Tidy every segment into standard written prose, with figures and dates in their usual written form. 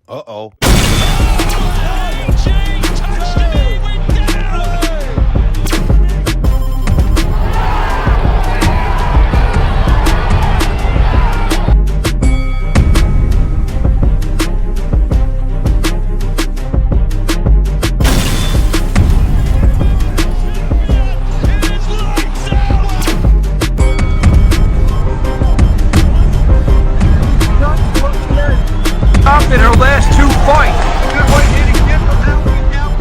Uh-oh. Up in her last two fights. Good way hitting him from that way down.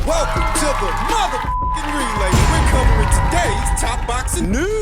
Welcome to the motherfucking relay. We're covering today's top boxing news.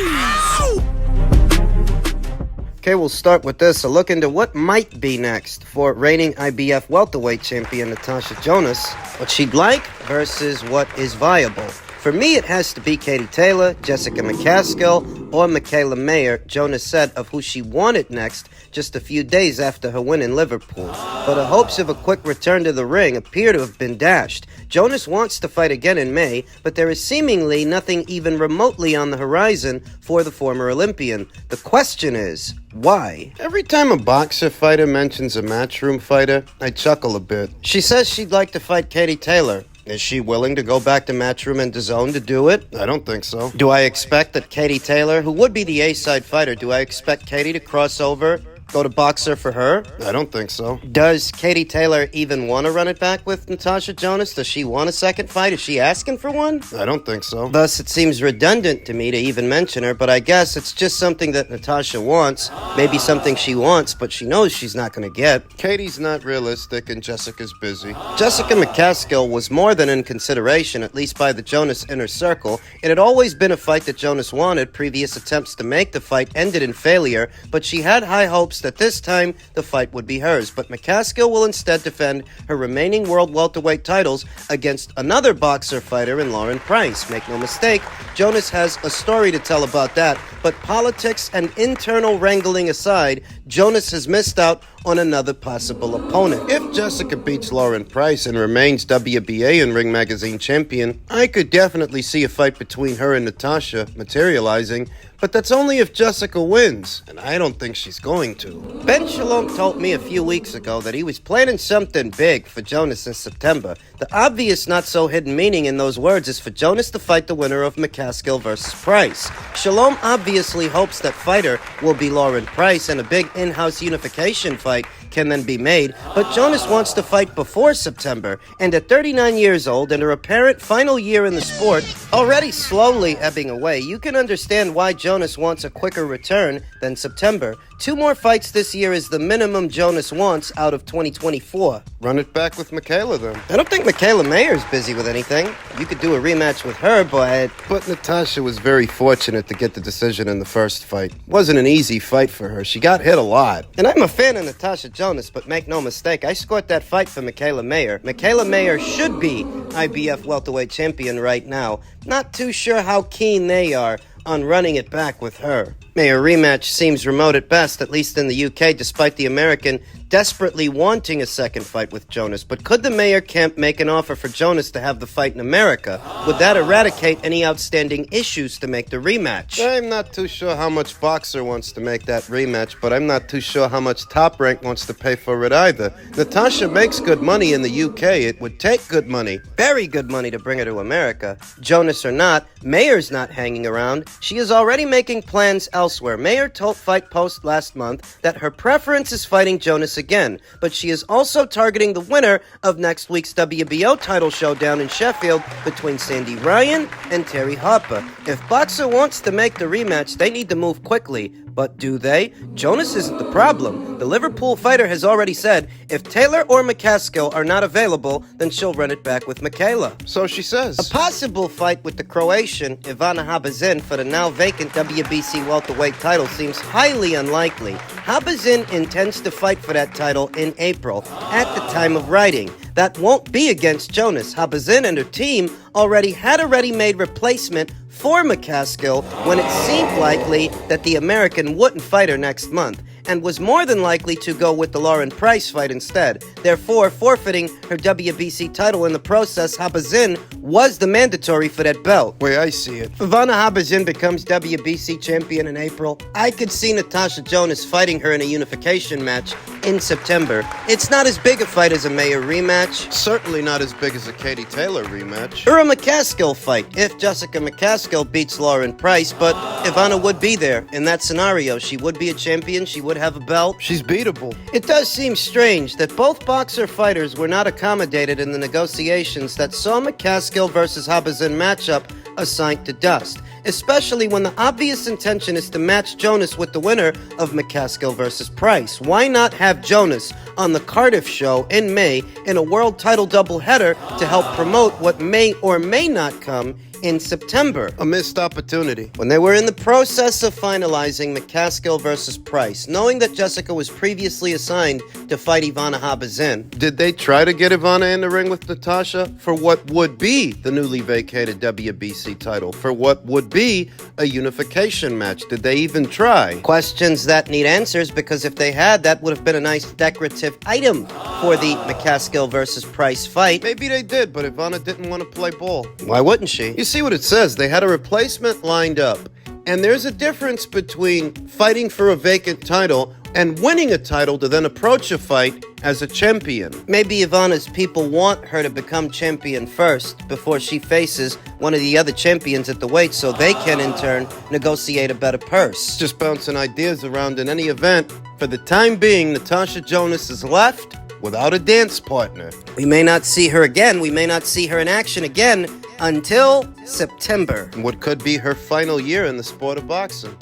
Okay, we'll start with this. A look into what might be next for reigning IBF welterweight champion Natasha Jonas. What she'd like versus what is viable. For me, it has to be Katie Taylor, Jessica McCaskill, or Michaela Mayer, Jonas said of who she wanted next just a few days after her win in Liverpool. But her hopes of a quick return to the ring appear to have been dashed. Jonas wants to fight again in May, but there is seemingly nothing even remotely on the horizon for the former Olympian. The question is, why? Every time a boxer fighter mentions a matchroom fighter, I chuckle a bit. She says she'd like to fight Katie Taylor. Is she willing to go back to Matchroom and DAZN to do it? I don't think so. Do I expect that Katie Taylor, who would be the A-side fighter, do I expect Katie to cross over, go to Boxer for her? I don't think so. Does Katie Taylor even want to run it back with Natasha Jonas? Does she want a second fight? Is she asking for one? I don't think so. Thus, it seems redundant to me to even mention her, but I guess it's just something that Natasha wants. Maybe something she wants, but she knows she's not going to get. Katie's not realistic and Jessica's busy. Jessica McCaskill was more than in consideration, at least by the Jonas inner circle. It had always been a fight that Jonas wanted. Previous attempts to make the fight ended in failure, but she had high hopes that this time the fight would be hers. But McCaskill will instead defend her remaining world welterweight titles against another boxer fighter in Lauren Price. Make no mistake, Jonas has a story to tell about that, but politics and internal wrangling aside, Jonas has missed out on another possible opponent. If Jessica beats Lauren Price and remains WBA and Ring Magazine champion, I could definitely see a fight between her and Natasha materializing, but that's only if Jessica wins, and I don't think she's going to. Ben Shalom told me a few weeks ago that he was planning something big for Jonas in September. The obvious not-so-hidden meaning in those words is for Jonas to fight the winner of McCaskill versus Price. Shalom obviously hopes that fighter will be Lauren Price and a big in-house unification fight can then be made, but Jonas wants to fight before September, and at 39 years old and her apparent final year in the sport, already slowly ebbing away, you can understand why Jonas wants a quicker return than September. 2 more fights this year is the minimum Jonas wants out of 2024. Run it back with Michaela then. I don't think Michaela Mayer's busy with anything. You could do a rematch with her, but Natasha was very fortunate to get the decision in the first fight. Wasn't an easy fight for her. She got hit a lot. And I'm a fan of Natasha Jonas, but make no mistake, I scored that fight for Michaela Mayer. Michaela Mayer should be IBF welterweight champion right now. Not too sure how keen they are on running it back with her. Mayer rematch seems remote at best, at least in the UK, despite the American desperately wanting a second fight with Jonas. But could the Mayer camp make an offer for Jonas to have the fight in America? Would that eradicate any outstanding issues to make the rematch? I'm not too sure how much Boxer wants to make that rematch, but I'm not too sure how much Top Rank wants to pay for it either. Natasha makes good money in the UK. It would take good money, very good money, to bring her to America. Jonas or not, Mayer's not hanging around. She is already making plans elsewhere. Mayer told Fight Post last month that her preference is fighting Jonas again, but she is also targeting the winner of next week's WBO title showdown in Sheffield between Sandy Ryan and Terry Harper. If Boxer wants to make the rematch, they need to move quickly. But do they? Jonas isn't the problem. The Liverpool fighter has already said if Taylor or McCaskill are not available, then she'll run it back with Michaela. So she says. A possible fight with the Croatian Ivana Habazin for the now vacant WBC welterweight title seems highly unlikely. Habazin intends to fight for that title in April, at the time of writing. That won't be against Jonas. Habazin and her team already had a ready-made replacement for McCaskill when it seemed likely that the American wouldn't fight her next month, and was more than likely to go with the Lauren Price fight instead, therefore forfeiting her WBC title in the process. Habazin was the mandatory for that belt. Way I see it. Ivana Habazin becomes WBC champion in April. I could see Natasha Jonas fighting her in a unification match in September. It's not as big a fight as a Mayer rematch. Certainly not as big as a Katie Taylor rematch. Or a McCaskill fight, if Jessica McCaskill beats Lauren Price, but Ivana would be there in that scenario. She would be a champion, she would have a belt. She's beatable. It does seem strange that both boxer fighters were not accommodated in the negotiations that saw McCaskill versus Habazin matchup assigned to Dust, especially when the obvious intention is to match Jonas with the winner of McCaskill versus Price. Why not have Jonas on the Cardiff show in May in a world title doubleheader to help promote what may or may not come in September? A missed opportunity. When they were in the process of finalizing McCaskill versus Price, knowing that Jessica was previously assigned to fight Ivana Habazin, Did they try to get Ivana in the ring with Natasha for what would be the newly vacated WBC title, for what would be a unification match? Did they even try? questions that need answers, because if they had, that would have been a nice decorative item for the McCaskill versus Price fight. Maybe they did, but Ivana didn't want to play ball. Why wouldn't she? You see what it says? They had a replacement lined up. And there's a difference between fighting for a vacant title and winning a title to then approach a fight as a champion. Maybe Ivana's people want her to become champion first before she faces one of the other champions at the weight, so they can in turn negotiate a better purse. Just bouncing ideas around in any event. For the time being, Natasha Jonas is left without a dance partner. We may not see her again. We may not see her in action again until September. What could be her final year in the sport of boxing.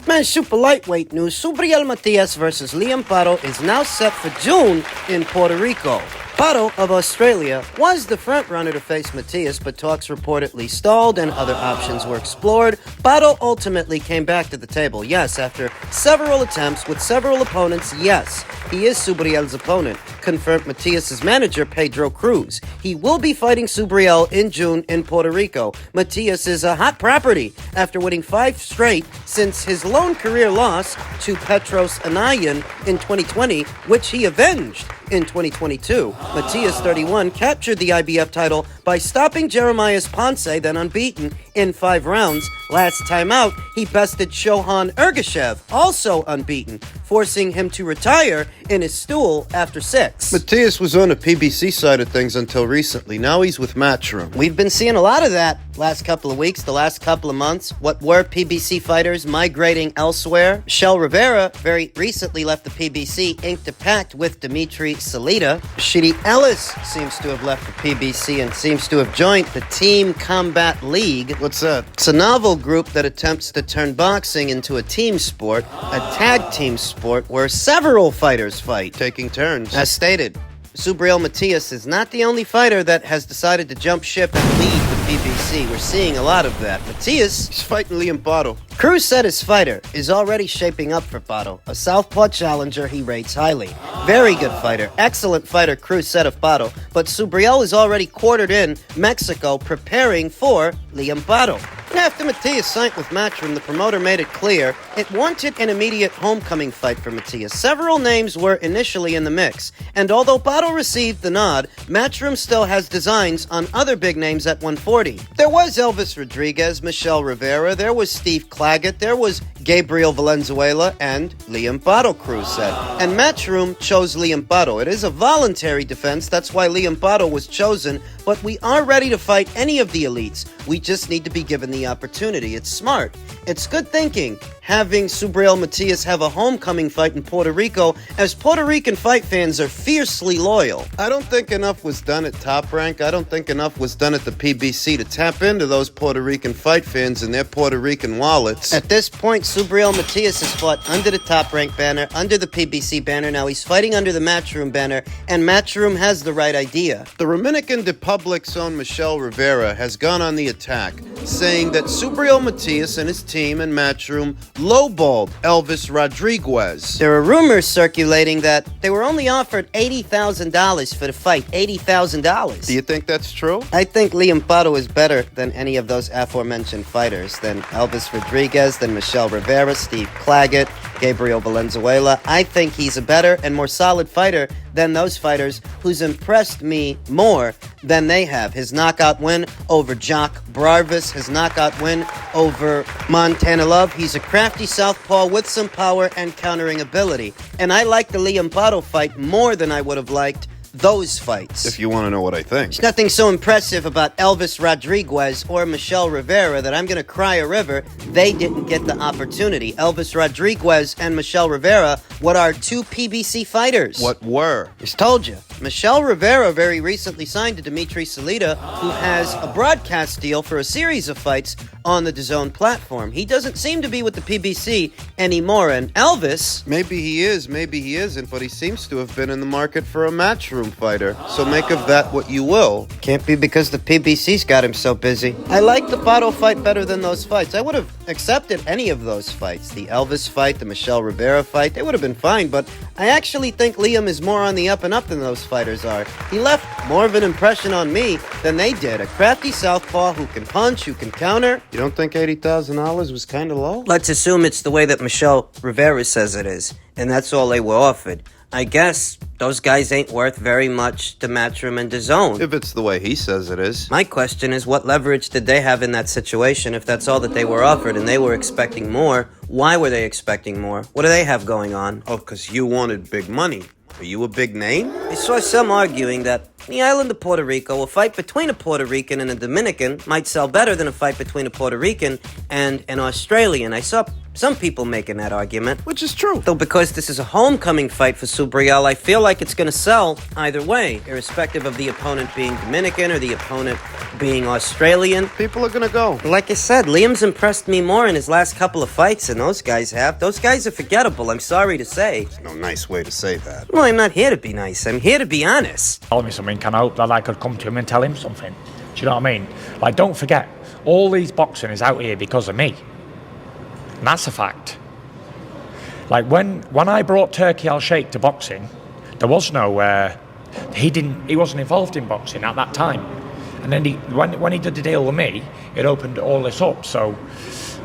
Men's super lightweight news. Subriel Matias versus Liam Paro is now set for June in Puerto Rico. Paro of Australia was the front-runner to face Matias, but talks reportedly stalled and other options were explored. Paro ultimately came back to the table. Yes, after several attempts with several opponents, yes, he is Subriel's opponent, confirmed Matias' manager, Pedro Cruz. He will be fighting Subriel in June in Puerto Rico. Matias is a hot property after winning 5 straight since his lone career loss to Petros Anayan in 2020, which he avenged in 2022. Matias, 31, captured the IBF title by stopping Jeremias Ponce, then unbeaten, in 5 rounds. Last time out, he bested Shohan Ergashev, also unbeaten, forcing him to retire in his stool after 6. Matias was on the PBC side of things until recently. Now he's with Matchroom. We've been seeing a lot of that last couple of weeks, the last couple of months. What were PBC fighters migrating elsewhere? Michelle Rivera very recently left the PBC, inked a pact with Dimitri Salita. Shidi Ellis seems to have left the PBC and seems to have joined the Team Combat League. What's that? It's a novel group that attempts to turn boxing into a team sport, a tag team sport where several fighters fight, Taking turns. as stated. Subriel Matias is not the only fighter that has decided to jump ship and leave the PBC. We're seeing a lot of that. Matias, He's fighting Liam Paro. Cruz said his fighter is already shaping up for Paro, a southpaw challenger he rates highly. Very good fighter, excellent fighter, Cruz said of Paro, but Subriel is already quartered in Mexico preparing for Liam Paro. And after Matias signed with Matchroom, the promoter made it clear it wanted an immediate homecoming fight for Matias. Several names were initially in the mix, and although Paro received the nod, Matchroom still has designs on other big names at 140. There was Elvis Rodriguez, Michelle Rivera, there was Steve Claggett, there was Gabriel Valenzuela, and Liam Paro, Cruz said. And Matchroom chose Liam Paro. It is a voluntary defense, that's why Liam Paro was chosen, but we are ready to fight any of the elites. We just need to be given the opportunity. It's smart. It's good thinking, having Subriel Matias have a homecoming fight in Puerto Rico, as Puerto Rican fight fans are fiercely loyal. I don't think enough was done at Top Rank. I don't think enough was done at the PBC to tap into those Puerto Rican fight fans and their Puerto Rican wallets. At this point, Subriel Matias has fought under the Top Rank banner, under the PBC banner. Now he's fighting under the Matchroom banner, and Matchroom has the right idea. The Dominican Republic's own Michelle Rivera has gone on the attack, saying that Subriel Matias and his team and Matchroom lowballed Elvis Rodriguez. There are rumors circulating that they were only offered $80,000 for the fight. $80,000. Do you think that's true? I think Liam Paro is better than any of those aforementioned fighters, than Elvis Rodriguez, than Michelle Rivera, Steve Claggett, Gabriel Valenzuela. I think he's a better and more solid fighter than those fighters who's impressed me more than they have. His knockout win over Jock Barvis, his knockout win over Montana Love. He's a crafty southpaw with some power and countering ability. And I like the Liam Paro fight more than I would have liked those fights. If you want to know what I think. There's nothing so impressive about Elvis Rodriguez or Michelle Rivera that I'm going to cry a river they didn't get the opportunity. Elvis Rodriguez and Michelle Rivera, what are two PBC fighters? What were? Just told you. Michelle Rivera very recently signed to Dimitri Salita, who has a broadcast deal for a series of fights on the DAZN platform. He doesn't seem to be with the PBC anymore, and Elvis... Maybe he is, maybe he isn't, but he seems to have been in the market for a Matchroom fighter. So make of that what you will. Can't be because the PBC's got him so busy. I like the Paro fight better than those fights. I would have accepted any of those fights. The Elvis fight, the Michelle Rivera fight, they would have been fine, but I actually think Liam is more on the up and up than those fighters are. He left more of an impression on me than they did. A crafty southpaw who can punch, who can counter. You don't think $80,000 was kind of low? Let's assume it's the way that Michelle Rivera says it is, and that's all they were offered. I guess those guys ain't worth very much to Matchroom and DAZN. If it's the way he says it is. My question is, what leverage did they have in that situation if that's all that they were offered and they were expecting more? Why were they expecting more? What do they have going on? Oh, because you wanted big money. Are you a big name? I saw some arguing that the island of Puerto Rico, a fight between a Puerto Rican and a Dominican might sell better than a fight between a Puerto Rican and an Australian. I saw some people making that argument. Which is true. Though because this is a homecoming fight for Subriel, I feel like it's going to sell either way, irrespective of the opponent being Dominican or the opponent being Australian. People are going to go. Like I said, Liam's impressed me more in his last couple of fights than those guys have. Those guys are forgettable, I'm sorry to say. No nice way to say that. Well, I'm not here to be nice. I'm here to be honest. Tell me something, and I hope that I could come to him and tell him something. Do you know what I mean? Like, don't forget, all these boxing is out here because of me. And that's a fact. Like, when I brought Turkey Al-Sheikh to boxing, there was no, he wasn't involved in boxing at that time. And then when he did the deal with me, it opened all this up. So,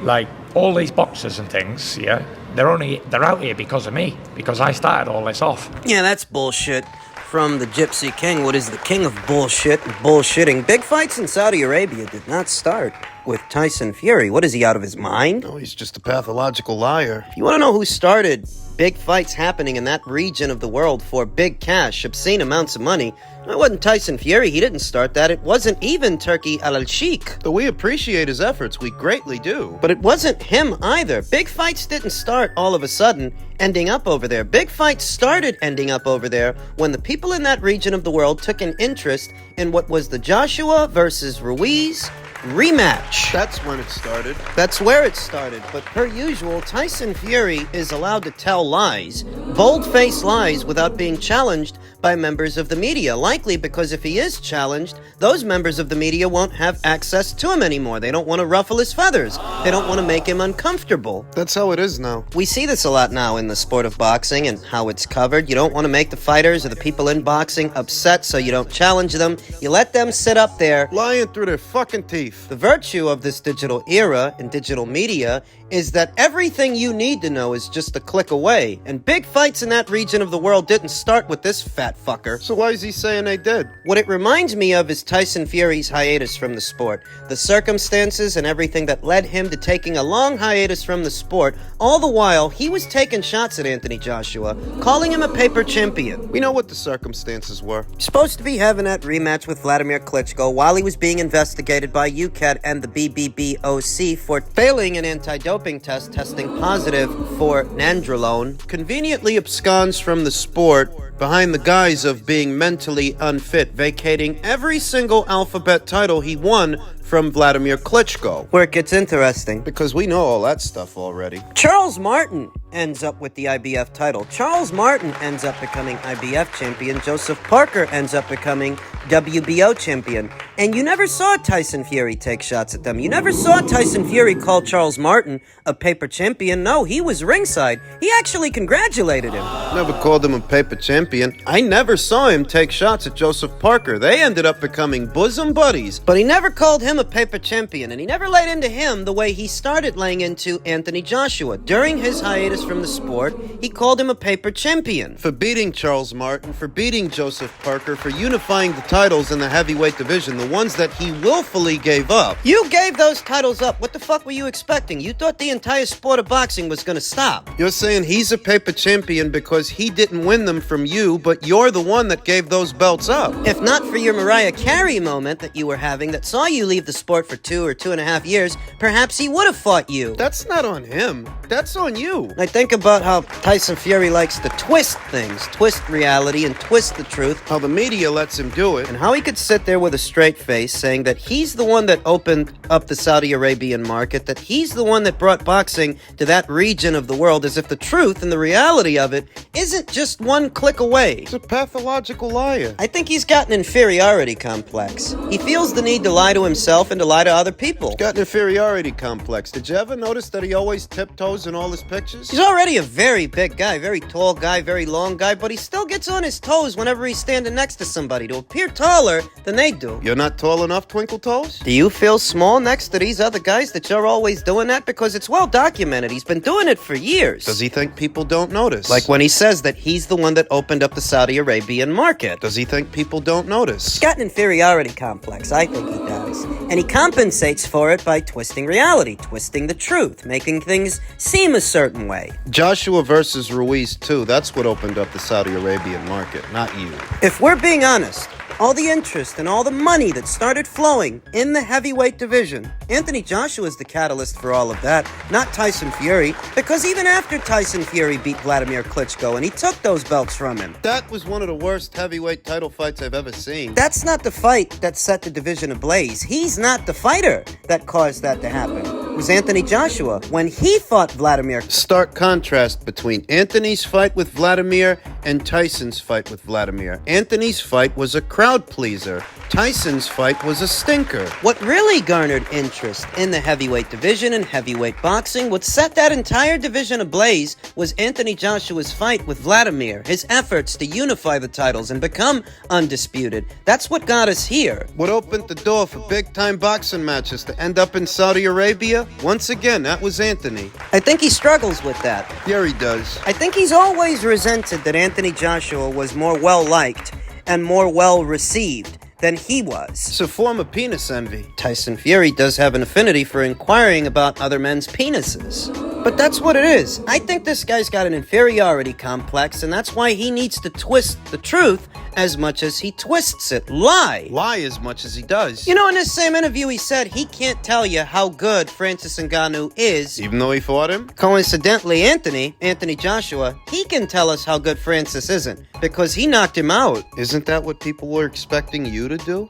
like, all these boxers and things, yeah, they're out here because of me, because I started all this off. Yeah, that's bullshit. From the Gypsy King, what is the king of bullshit and bullshitting? Big fights in Saudi Arabia did not start with Tyson Fury. What is he, out of his mind? No, he's just a pathological liar. If you want to know who started big fights happening in that region of the world for big cash, obscene amounts of money, it wasn't Tyson Fury. He didn't start that. It wasn't even Turkey Al-Sheikh. Though we appreciate his efforts, we greatly do. But it wasn't him either. Big fights didn't start all of a sudden ending up over there. Big fights started ending up over there when the people in that region of the world took an interest in what was the Joshua versus Ruiz rematch. That's when it started. That's where it started. But per usual, Tyson Fury is allowed to tell lies, bold-faced lies, without being challenged by members of the media. Likely because if he is challenged, those members of the media won't have access to him anymore. They don't want to ruffle his feathers. They don't want to make him uncomfortable. That's how it is now. We see this a lot now in the sport of boxing and how it's covered. You don't want to make the fighters or the people in boxing upset, so you don't challenge them. You let them sit up there lying through their fucking teeth. The virtue of this digital era and digital media is that everything you need to know is just a click away. And big fights in that region of the world didn't start with this fat fucker. So why is he saying they did? What it reminds me of is Tyson Fury's hiatus from the sport. The circumstances and everything that led him to taking a long hiatus from the sport. All the while, he was taking shots at Anthony Joshua, calling him a paper champion. We know what the circumstances were. Supposed to be having that rematch with Vladimir Klitschko while he was being investigated by UCAT and the BBBOC for failing an anti-doping test testing positive for nandrolone. Conveniently absconds from the sport behind the guise of being mentally unfit, vacating every single alphabet title he won from Vladimir Klitschko. Where it gets interesting. Because we know all that stuff already. Charles Martin ends up with the IBF title. Charles Martin ends up becoming IBF champion. Joseph Parker ends up becoming WBO champion. And you never saw Tyson Fury take shots at them. You never saw Tyson Fury call Charles Martin a paper champion. No, he was ringside. He actually congratulated him. Never called him a paper champion. I never saw him take shots at Joseph Parker. They ended up becoming bosom buddies. But he never called him a paper champion, and he never laid into him the way he started laying into Anthony Joshua. During his hiatus from the sport, he called him a paper champion. For beating Charles Martin, for beating Joseph Parker, for unifying the titles in the heavyweight division, the ones that he willfully gave up. You gave those titles up. What the fuck were you expecting? You thought the entire sport of boxing was gonna stop. You're saying he's a paper champion because he didn't win them from you, but you're the one that gave those belts up. If not for your Mariah Carey moment that you were having that saw you leave the sport for 2 or 2.5 years, perhaps he would have fought you. That's not on him. That's on you. I think about how Tyson Fury likes to twist things, twist reality and twist the truth. How the media lets him do it. And how he could sit there with a straight face saying that he's the one that opened up the Saudi Arabian market, that he's the one that brought boxing to that region of the world, as if the truth and the reality of it isn't just one click away. He's a pathological liar. I think he's got an inferiority complex. He feels the need to lie to himself and to lie to other people. He's got an inferiority complex. Did you ever notice that he always tiptoes in all his pictures? He's already a very big guy, very tall guy, very long guy, but he still gets on his toes whenever he's standing next to somebody to appear taller than they do. You're not tall enough, Twinkle Toes? Do you feel small next to these other guys that you're always doing that? Because it's well documented. He's been doing it for years. Does he think people don't notice? Like when he says that he's the one that opened up the Saudi Arabian market. Does he think people don't notice? He's got an inferiority complex. I think he does. And he compensates for it by twisting reality, twisting the truth, making things seem a certain way. Joshua versus Ruiz, too. That's what opened up the Saudi Arabian market, not you. If we're being honest, all the interest and all the money that started flowing in the heavyweight division, Anthony Joshua is the catalyst for all of that, not Tyson Fury, because even after Tyson Fury beat Vladimir Klitschko and he took those belts from him, That was one of the worst heavyweight title fights I've ever seen. that's not the fight that set the division ablaze. He's not the fighter that caused that to happen. It was Anthony Joshua when he fought Vladimir. Stark contrast between Anthony's fight with Vladimir and Tyson's fight with Vladimir. Anthony's fight was a crowd pleaser. Tyson's fight was a stinker. What really garnered interest in the heavyweight division and heavyweight boxing, what set that entire division ablaze, was Anthony Joshua's fight with Vladimir, his efforts to unify the titles and become undisputed. That's what got us here. What opened the door for big-time boxing matches to end up in Saudi Arabia? Once again, that was Anthony. I think he struggles with that. Yeah, he does. I think he's always resented that Anthony Joshua was more well-liked and more well-received than he was. It's a form of penis envy. Tyson Fury does have an affinity for inquiring about other men's penises. But that's what it is. I think this guy's got an inferiority complex, and that's why he needs to twist the truth as much as he twists it. Lie as much as he does. You know, in this same interview, he said he can't tell you how good Francis Ngannou is. Even though he fought him? Coincidentally, Anthony Joshua, he can tell us how good Francis isn't because he knocked him out. Isn't that what people were expecting you to do?